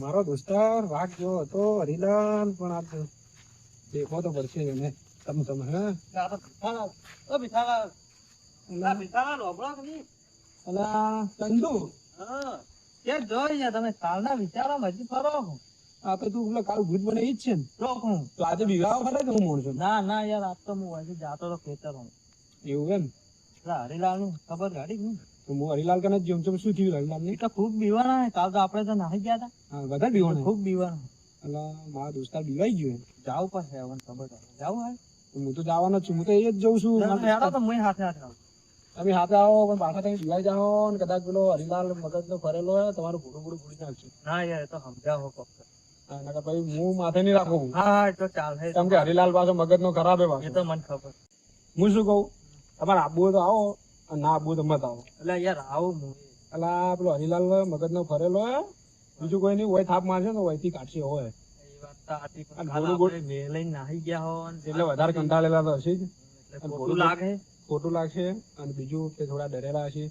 મારો દોસ્તાર વાઘ જેવો હતો હરીલાલ, પણ આ દેખો તો પડશે એને. તમે હે અલા ચંદુ, તમે કાલના વિચારો હજી ફરો. આ તો તું પેલો કાલ ભૂત બને ઈ જ છે ને? તો આજે બીવાવ ખરે કે હું માણસો? ના ના યાર, આજ તો હું હજી જાતો તો ખેતર. એવું એમ? હરીલાલ નું ખબર ગાડી તો હું હરીલાલ કને જેમ શું થયું હરીલાલ ને? તો ખુબ બીવાના. કાલ તો આપડે તો નાહી ગયા હતા. હા, બધા બીવાના. ખુબ બીવાના. અલા મારા દોસ્તાર બીવાઈ ગયો. જાવું પડશે હવે, ખબર જાવું હે. હું તો જવાનો જ છું, હું તો એ જ જઉં છું. હેડો તો હું સાથે આવું. તમે હાથે આવો, પણ પાછા તમે બીવાઈ જાઓ ને કદાચ પેલો હરીલાલ મગજ નો ફરેલો હોય તમારું ભૂડું ફૂડી નાખશે. ના યાર, એ તો સમજાવો ફક્ત. ભાઈ હું માથે નહીં રાખું. હા તો ચાલ. કેમ કે હરીલાલ પાછો મગજ નો ખરાબ હે પાછો. એ તો મને ખબર. હું શું કહું, તમારે આબુ હોય તો આવો, અને ના આબુ હોય તો મત આવો. એટલે યાર આવું હું. એટલે પેલો હરીલાલ મગજ નો ફરેલો હે, બીજું કોઈ નહીં. હોય થાપ મારશે ને વયથી કાઢશે હોય. એટલે વધારે કંટાળેલા તો હશે જ. ખોટું લાગશે. અને બીજું કે થોડા ડરેલા હશે,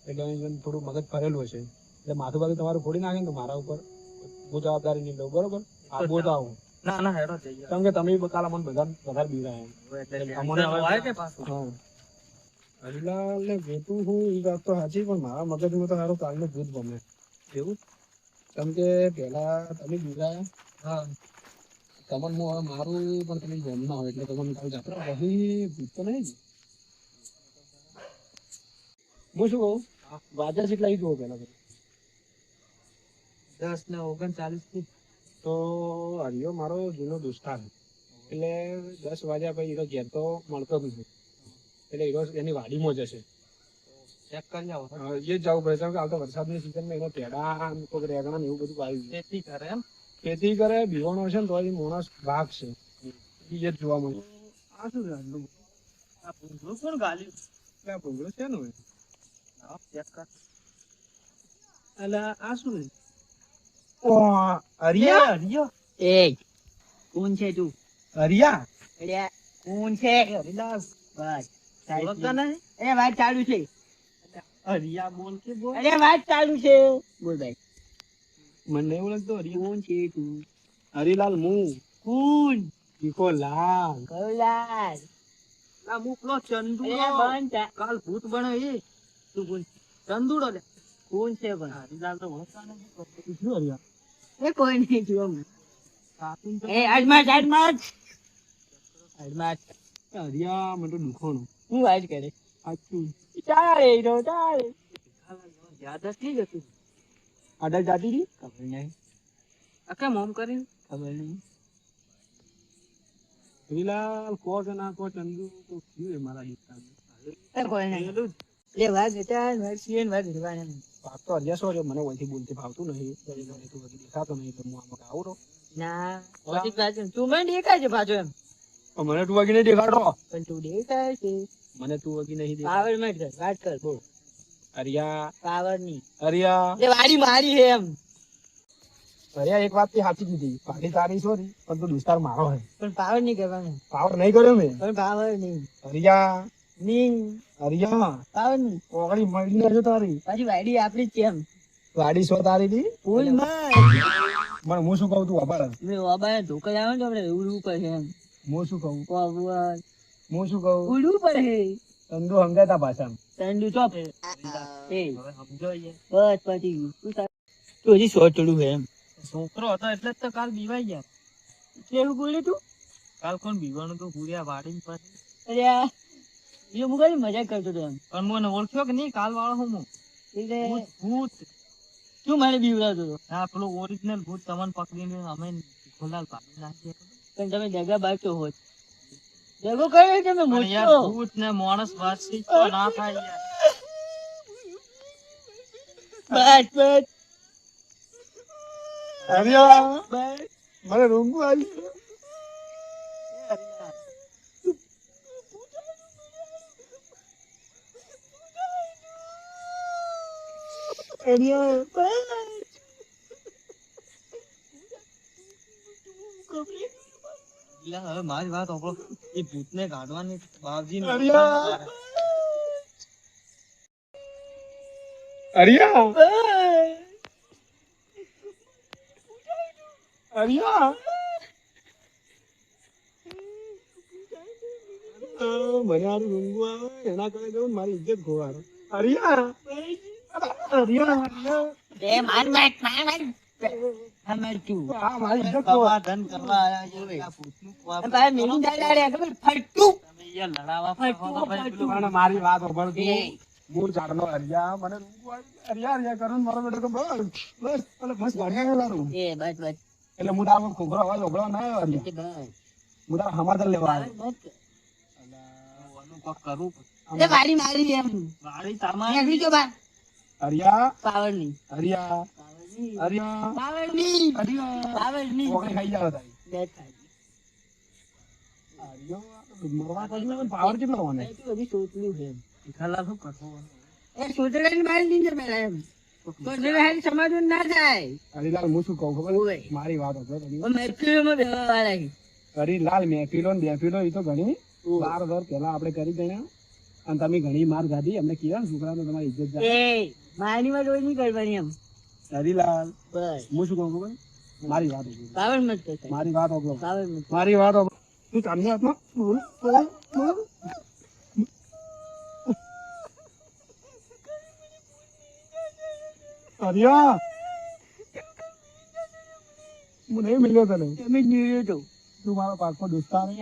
એટલે થોડું મગજ ફરેલું હશે. એટલે માથું બાથું તમારું ફોડી નાખે ને તો મારા ઉપર હું જવાબદારી નહીં લઉં. બરોબર? આબુ તો આવું. ના ના હેડો જઈએ. કેમ કે તમે કાલ અમને વધારે બીવરાયા. હરીલાલ ને ભૂતું હું એ વાત તો સાચી, પણ મારા મગજમાં તો સારું કાલનું ભૂત ગમે. એવું? કેમ કે પેલા તમે બીવરાયા. હા. તમને હું હવે મારું પણ તમે ગમ ના હોય એટલે તમને કાલ જાત્રા બહી ભૂત તો નહીં. હું શું કહું, વાજા કેટલા જુઓ પેલા 10 ને 39 તો હરિયો મારો જૂનો દોસ્તાર, એટલે 10 વાગ્યા પછી એનો ઘેર તો મળતો જ નથી. એટલે એની વાડીમાં જશે. ચેક કરી આવો. એ જ જવું પડે. કેમ કે આવતો વરસાદની સિઝનમાં એનો પેડા કોઈ રેગણા ને એવું બધું આવ્યું. ખેતી કરે એમ? ખેતી કરે, બીવાણો છે ને તો એ માણસ ભાગ છે. એ જ જોવા મળે. આ શું છે? આ ભૂંગળું કોણ ગાલ્યું? આ ભૂંગળો છે ને? ચેક કર. એટલે આ શું છે? હરિયા? હરિયો. એ કોણ છે તું? હરિયા? અરે કોણ છે? હરિલાલ. બસ. ઓળખતા નહીં? એ વાત ચાલુ છે. હરિયા બોલ કે બોલ. અરે વાત ચાલુ છે. બોલ ભાઈ. મને નહીં ઓળખતો હરિયા. કોણ છે તું? હરિલાલ હું. કોણ? ઈકો લાલ. કયો લાલ? આ મુકલો ચંદુડો. કાલ ભૂત બને એ. તું બોલ. ચંદુડો લે. કોણ છે પણ? હરિલાલ તો ઓળખતા નથી. શું હરિયા? એ કોઈ નહીં જોમ. એ આજમાજ આજમાજ. આજમાજ. હરિયા મને તો દુખોનું. હું આજ કરે. સાચું. ચાલે રો ચાલે. યાદ જ નહીં જતું. આડા જાતી હતી? ખબર નહીં. આ કેમ ઓમ કર્યું? ખબર નહીં. હરિલાલ કો કે ના કો ચંદુ તો થયું એ મારા દોસ્તાર. કોઈ નહીં. લે વાત બેટા વાત સીએન વાત દેવાને. વાત તો હરિયા સો મને વહીથી બોલતી ભાવતું નહીં. તું વધી દેખાતો નહીં તો હું આમાં આવું રહો. ના ઓછી વાત તું મને દેખાય છે પાછો એમ. મને તું વગી નહીં દેખાડો. પણ તું દેખાય છે. મને તું વગી નહીં દેખાડ. પાવર માં વાત કર બોલ. હરિયા. પાવર ની. હરિયા. એ વાડી મારી હે એમ. હરિયા એક વાત થી સાચી કીધી. પાડી તારી સોરી પણ તું દોસ્તાર મારો હે. પણ પાવર નહીં કરવાનું. પાવર નહીં કર્યો મેં. પણ પાવર નહીં. હરિયા. નહીં. હરિયા. પાવર નહીં. ઓગળી મળી લેજો તારી. પાછી વાડી આપડી જ છે એમ. વાડી સો તારી ની. ફૂલ માં. મને હું શું કહું તું ખબર હે? મેં બાબા ધોકા આવે ને આપણે ઉડવું પડે એમ. હું શું કહું? હું શું કહું? ઉડવું પડે. ચંદુ સમજાતા ભાષા. ચંદુ ચોપ. એ સમજો બસ પછી તું હજી શોર્ટ ચડું છે એમ. છોકરો હતો એટલે જ તો કાલ બીવાઈ ગયા. કેવું બોલ્યું તું? કાલ કોણ બીવાનું તો ભૂર્યા વાડી પર. અરે એ હું કઈ મજાક કરતો હતો એમ. પણ મને ઓળખ્યો કે નહીં કાલ વાળો હું એટલે ભૂત શું મને બીવડાવતો હતો. હા પેલો ઓરિજિનલ ભૂત તમને પકડીને અમે ખોલાલ પાડી નાખીએ. પણ તમે જગા બાજતો હોત. જગો કયો તમે મોટો ભૂત ને માણસ વાતચીત તો ના થાય યાર. બસ બસ. હરિયા. મને રૂંગું આવી. હવે મારી વાત સાંભળો. એ ભૂત ને કાઢવાની બાવજી હરિયા. હરિયા મને આનું ઊંઘું આવે એના કરે જવું ને મારી ઇજ્જત ખોવાય હરિયા હરિયા એ માર માર માર માર હમર તું આ મારી ઇજ્જત ખોવાય ધન કરવા આયા છે ભાઈ મેલું દાડા ખબર ફટતું તમે યાર લડાવા ફટતું પણ મારી વાત સાંભળ તું એ મૂળ ઝાડનો હરિયા મને ઊંઘું આવે હરિયા હરિયા કરું ને મારો બેટો કે બસ બસ એટલે બસ ગાડિયા લારું એ બસ બસ એટલે હું તારો ખોખરો અવાજ ઓગળવા ના આવ્યો હરિયા એ બસ હું તારા સમાધાન લેવા આવ્યો એ મારી મારી એમ મારી તમારી નીકળી જો બા હરિયા પાવર ની હરિયા હરિયા પાવર ની હરિયા પાવર ની ઓગળી ખાઈ જાવ તારી બેટ ખાઈ હરિયો મરવા પછી મને પાવર કેટલો મને તું હજી સોચલું છે ખાલા શું કરતો એ સોચલાની મારી નીચે બેઠા એમ તો જે હારી સમાધાન ના થાય હરિલાલ હું શું કહું ખબર ઓય. મારી વાત હતો ઓ મેફિલોમાં બેહવા વાળા છે. હરિલાલ મહેફિલો ને બેફિલો એ તો ઘણી 12 વર્ષ પહેલા આપણે કરી ગણ્યા અને તમે ઘણી માર ખાધી અમને કીધા છોકરાને તમારી ઇજ્જત જાય એ મારી માં રોજ નહીં કરવાની એમ હરિલાલ બસ હું શું કહું ખબર મારી વાત હતો પાવર મત કરતા મારી વાત હતો પાવર મત મારી વાત હતો તું ચાંદની હાથમાં બોલ બોલ બોલ હરિયા હું નહીં મિલ્યો તને તમે જ નીકળ્યો તો તું મારો પાકો દોસ્તાર છે.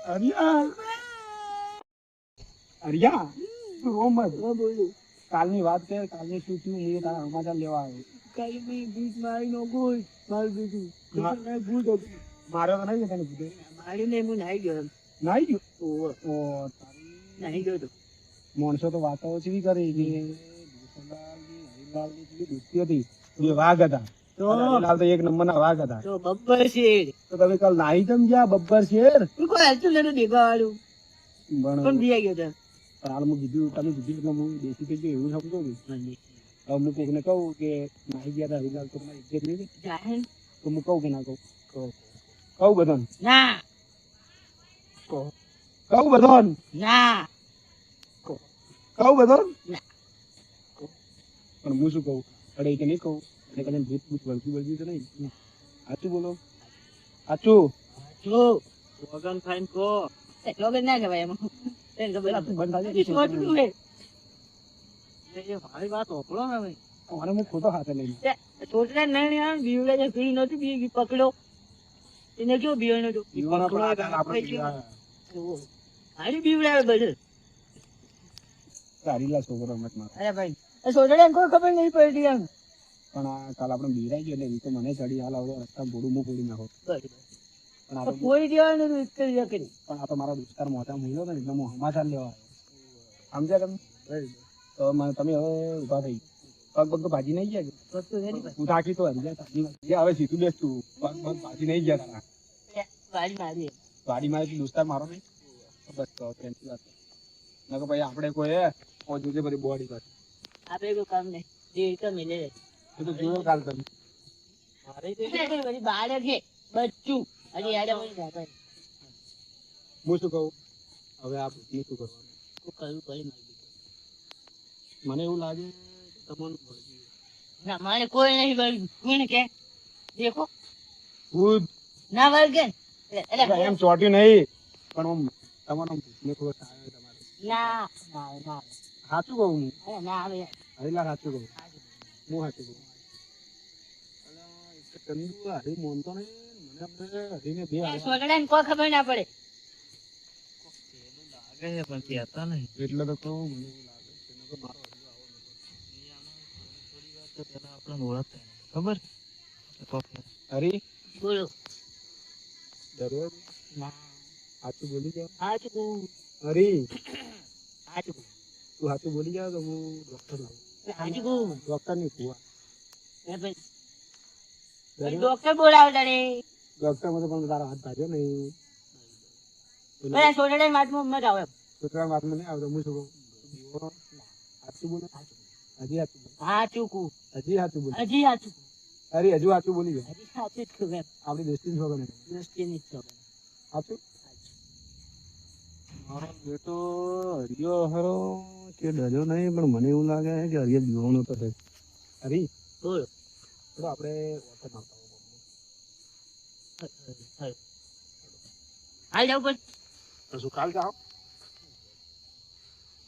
હરિયા હરિયા તું રો મત બોલું કાલની વાત કર કાલની શું થયું હું તારા સમાચાર લેવા આવ્યો કાલે મેં ભૂત મારી નો ગોળ મારું બીજું હા. મેં ભૂત હતું માર્યો તો નહીં તને કીધું મારી ને હું નાઈ ગયો એમ. નાઈ ગયો ઓહો, ઓ તારી નાઈ ગયો તો માણસો તો વાતો ચીવી કરી કે ભૂસલાલની, હરિલાલની જેવી દોસ્તી હતી બે વાઘ હતા તો હરિલાલ તો એક નંબરના વાઘ હતા તો બબ્બર શેર તો તમે કાલ નાહી કેમ ગયા બબ્બર શેર તું કોઈ હાલતું નતું દેખા વાળું પણ પણ દિયા ગયો તો હાલ હું કીધું તમે કીધું એટલે હું દેશી થઈ ગયો એવું સમજો ને હવે હું કોઈને કહું કે નાહી ગયા હતા હરિલાલ તો તમારી ઇજ્જત નહીં રહે. જાહેર તો હું કહું કે ના કહું કહું બધાને ના કહું બધાને ના કહું બધાને ના. પણ હું શું કહું અડે કે નહીં કહું એટલે કદાચ ભૂત ભૂત વળગી તો નહીં સાચું બોલો સાચું જો વગન ખાઈન કો લોગન ના કહેવાય એમાં તને ખબર પેલા તું બંધ નથી થાય સોચલું હે એ મારી વાત ઓપડો ને ભાઈ મને હું ખોટો હાથે લઈને છોકરા નહીં યાર બીવડે જે પીડી નહોતી બી પકડો એને કેવો બીવડો તો જીવવાના પણ આધાર આપણે જીવ્યા. હારી બીવડાવે બધે હરીલા છોકરો મત મારો અરે ભાઈ એ છોકરાને કોઈ ખબર નહીં પડતી એમ પણ આ કાલ આપણે બિરાઈ ગયો એટલે એ તો મને ચડી હાલ આવડો રસ્તા બોડું હું પોડી નાખો પણ આ તો કોઈ દેવાનું એક કરી કરી પણ આ તો મારા દોસ્તાર મોટા મળ્યો ને એટલે હું સમાચાર લેવા આવ્યો. સમજ્યા તમે તો તમે હવે ઉભા થઈ પગ પગ તો ભાજી નહીં ગયા કે? વસ્તુ રેડી હું થાકી તો હરી ગયા હવે સીધું બેસ તું પગ પગ ભાજી નહીં ગયા તારા વાળી મારી ગાડી મારી દોસ્તાર મારો નહીં તો બસ તો ફ્રેન્ડની વાત ના ભાઈ આપણે કોઈ હે ઓ જોજે બધી બોડી પર આપણે કોઈ કામ નહીં જે તો મિલે એ તો જોયો કાલ તમે મારે તો બધી બાળક છે બચ્ચું હજી યાદ આવે ને ભાઈ હું શું કહું હવે આ ભૂતનું શું કરવાનું કયું કરી મને એવું લાગે કે તમારું ભડક્યું. ના મારે કોઈ નહીં વળગ્યું કોઈને કે દેખો ભૂત ના વળગે એટલે એમ ચોટ્યું નહીં પણ આમ તમારો ભૂતને થોડો સારો તમારે ના ના ના સાચું કહું હું અરે ના આવે હરીલા સાચું કહું હું સાચું કહું ચંદુ હરી મોનતો નહીં મને આપણે હરીને બે છોકરાને કોઈ ખબર ના પડે એટલે તો કહું મને એવું લાગે છે નકર મારો ખબર હરી બોલો જરૂર ના સાચું બોલી જાવ સાચું હરી સાચું તું સાચું બોલી જાવ તો હું ડોક્ટર લાવું સાચું ડોક્ટર ની કુવા ડોક્ટર બોલાવો તારે ડોક્ટર માં તો પણ તારો હાથ ભાજ્યો નહીં પેલા છોકરાને વાતમાં મત આવે છોકરા વાતમાં નહીં આવતો હું શું કહું સાચું બોલો હજી સાચું બોલો સાચું કુ હજી સાચું બોલો હજી સાચું હરી હજુ સાચું બોલી જાય હજી સાચું જ ખબર આપણી દોસ્તી છોકરો ને દોસ્તીની જ ખબર સાચું મારો બેટો હરિયો હરો કે ડર્યો નહીં પણ મને એવું લાગે છે કે હરિયો જીવવાનો તો છે હરી બોલો તો આપણે વખત આવતા હાલ જાવ પણ તો શું કાલ જાઓ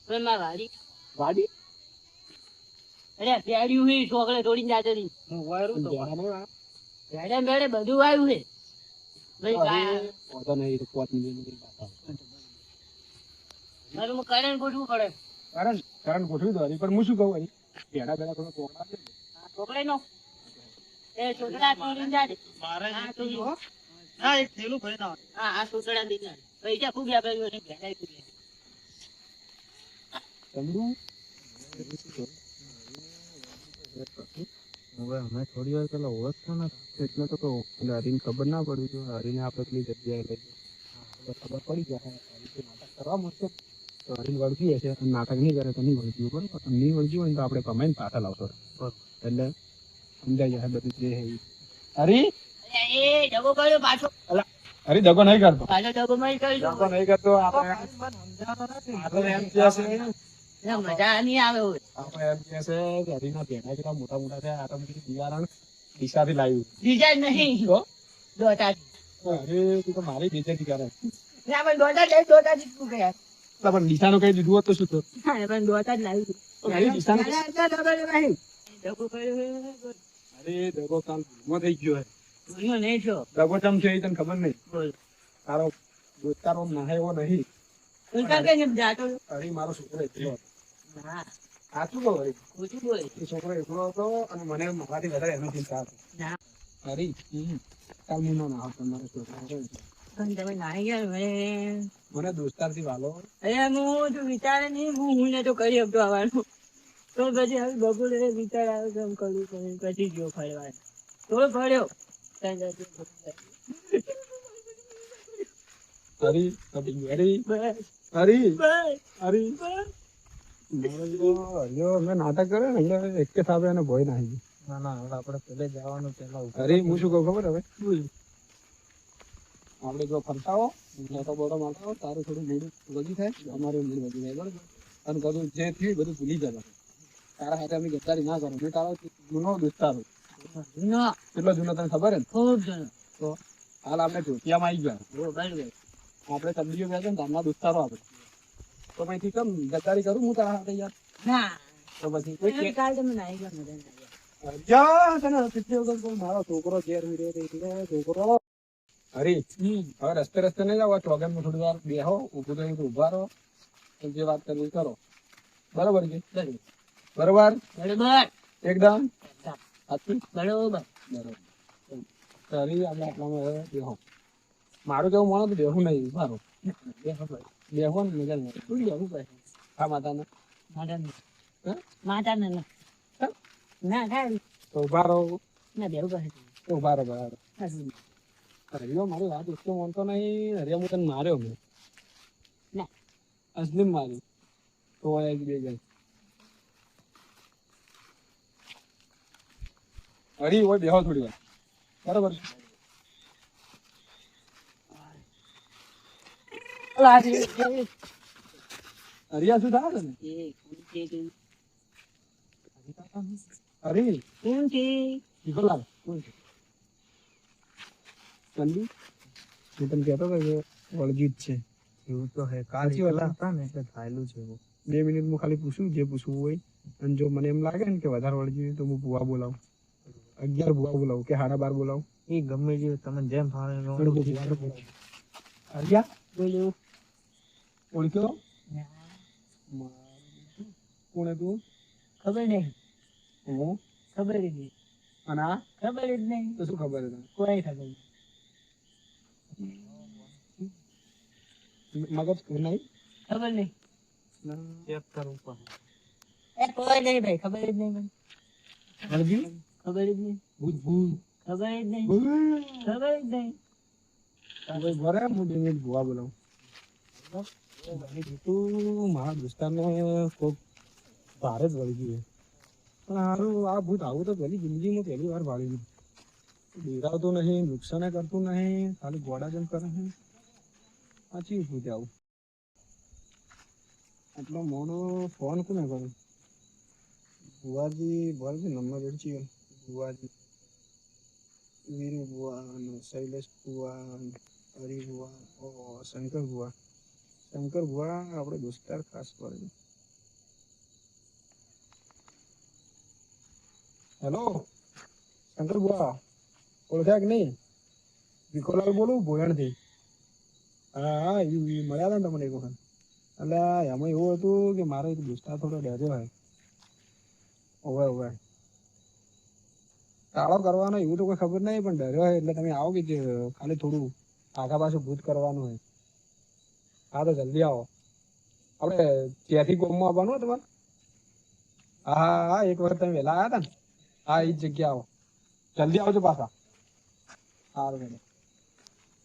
મારા વાડી વાડી અરે પેડ્યું હે છોકરે તોડીને જાતે રહી હું વાયરું તો વાયરું પેડે મેડે બધું આવ્યું હે ભાઈ ગાય વાતો નહીં પોત મિનિટ મારું કરણ ગોઠવું પડે કારણ ગોઠવી દો પણ હું શું કહું અહીં પેડા પેડા થોડો તોડા દે છોકરે નો એ છોકરા તોડીને જાતે હા એક થેલું ભરી નાખ હા આ છોકરા દીધા પૈસા ખૂબ આપ્યા છે ભેડાઈ ખૂબ તમરું હવે અમે થોડી વાર પેલા ઓળખતો નથી એટલે તો એટલે હરીને ખબર ના પડી જો હરીને આપણે પેલી જગ્યાએ લઈ ખબર પડી જાય નાટક કરવા મળશે તો હરીને વળગી હશે અને નાટક નહીં કરે તો નહીં વળગ્યું બરોબર નહીં વળગ્યું હોય તો આપણે કમાઈને પાછા લાવશો એટલે સમજાઈ જાય બધું જે હે હરી એ ડબો કર્યો પાછો હરી દગો નહીં કરતો પાછો ડબો માં કરી દગો નહીં કરતો આપણે એમ કહે છે મજા નહીં આવે હોય આપણે એમ કહે છે કે હરીના ભેડા કેટલા મોટા મોટા છે આ તો બિયારણ દિશાથી લાવ્યું બીજા નહીં તો દોતા અરે તું તો મારી બેજતી કરે ના પણ દોતા જ દોતા જ તું ગયા પણ દિશાનું કઈ દીધું હોત તો શું થયું હા પણ દોતા જ લાવ્યું મારી દિશાનું ડબો કર્યો અરે દગો કાલ ભૂલમાં થઈ ગયો હું નહીં છો દગો ચમ છે એ તને ખબર નહીં બોલ તારો દોસ્તારો નાહે એવો નહીં ઉલટા કે જાતો અરે મારો છોકરો એકલો હતો ના સાચું કહું હરી ઓછું બોલ એ છોકરો એકલો હતો અને મને મારાથી વધારે એનો ચિંતા હતી ના હરી કાલ હું ના નાહો તમારો છોકરો પણ તમે નાહી ગયા મને દોસ્તારથી વાલો અરે હું તો વિચારે નહીં હું ને તો કરી શકતો આવવાનું તો પછી હવે બપોરે વિચાર આવ્યો કે એમ કરવું પછી ગયો ફરવા તો ફર્યો હરી હરી બસ હરી બસ હરી હરિયો મેં નાટક કરે ને એટલે એક કે સાબે એને ભય નાખી ના ના હવે આપણે પેલે જવાનું પેલા હરી હું શું કહું ખબર હવે આપણે જો ફરતા હો મોટો બોટો મારતા હો તારું થોડું મૂડ વધી થાય અમારું મૂડ વધી જાય બરોબર અને બધું જે થયું બધું ભૂલી જવાનું તારા સાથે અમે ગદ્દારી ના કરો મેં તારો જૂનો દોસ્તાર ના કેટલો જૂનો તને ખબર હે ને ખૂબ જણ તો હાલ આપણે ચોટિયામાં આવી ગયા ઓ બરાબર આપણે તબડીઓ ગયા છે ને તારના દોસ્તારો આપણે તો પછી કેમ ગદ્દારી કરું હું તારા સાથે યાર ના તો પછી કોઈ કાલ તમે નાહી ગયા મજા ના જા તને પીછે વગર કોઈ મારો છોકરો ઘેર વિડિયો દેખી છોકરો હરી હવે રસ્તે રસ્તે નહીં જાવ ચોગન માં થોડી વાર બેહો ઉભું તો ઉભા રહો જે વાત કરવી કરો બરોબર છે બરોબર બરાબર એકદમ સાચું બરોબર બરોબર હરી આપણે આટલામાં હવે બેહો મારું કેવું માનો તો બેહું નહીં ઉભા રહો બેહો ને મજા નહીં શું બેહું ભાઈ હા માતાને માતા ના ના થાય તો ઉભા રહો ના બેવું કહે તો ઉભા રહો બરાબર હરિયો મારી વાત ઉઠતો માનતો નહીં હરિયા હું તને માર્યો મેં ના અસલીમ મારી તો એક બે જાય હરી હોય બેહો થોડી વાર બરાબર હરિયા શું થાય ને હરી કોણ છે શીખોલાલ કોણ છે ચંદી હું તને કહેતો હતો કે વળગી જ છે એવું તો હે કાલ હતા ને એટલે થાયેલું છે 2 મિનિટ હું ખાલી પૂછું જે પૂછવું હોય અને જો મને એમ લાગે ને કે વધારે વળગી તો હું ભૂવા બોલાવું 11 ભૂવા બોલાવું કે 12:30 બોલાવું એ ગમે જે તમને જેમ ફાવે હરિયા બોલ્યો ઓળખ્યો કોણ તું ખબર નહીં હું ખબર જ નહીં અને આ ખબર જ નહીં તો શું ખબર હતી કોઈ ખબર નહીં મગજ નહીં ખબર નહીં ચેક કરવું પડે એ કોઈ નહીં ભાઈ ખબર જ નહીં મને વળગી ખબર જ નહીં ભૂત ભૂત ખબર જ નહીં ખબર જ નહીં કોઈ ભરે હું 2 મિનિટ ભૂવા બોલાવું તું મારા દોસ્તારને કોક ભારે જ વળી ગયું પણ હારું આ ભૂત આવું તો પહેલી જિંદગીમાં પહેલી વાર ભાળ્યું ડેરાવતું નહીં નુકસાન કરતું નહીં ખાલી ગોડા જેમ કરે છે સાચી ભૂત આવું આટલો મોડો ફોન કોને કરું ભુવાજી નંબર રેડચી ભુવાજી વીરુ બુઆ અને શૈલેષ બુઆ અને હરિ બુઆ શંકર બુઆ આપણે દોસ્તાર ખાસ પડે. હેલો શંકર બુઆ ઓળખ્યા કે નહીં? વિકોલાલ બોલું ભોયણથી. હા એ મળ્યા હતા ને તમને એક વખત. એટલે એમાં એવું હતું કે મારો એક દોસ્તાર થોડો ડર્યો હોય. ઓવે ટાળો કરવાનો એવું તો કોઈ ખબર નહીં, પણ ડર્યો હોય એટલે તમે આવો કે ખાલી થોડું આગા પાછું ભૂત કરવાનું હોય. હા તો જલ્દી આવો. આપણે ત્યાંથી ગોમમાં આવવાનું હોય તમારે. હા એક વખત તમે વહેલા આવ્યા હતા ને. હા એ જ જગ્યા આવો. જલ્દી આવજો પાછા. સારું મેડમ.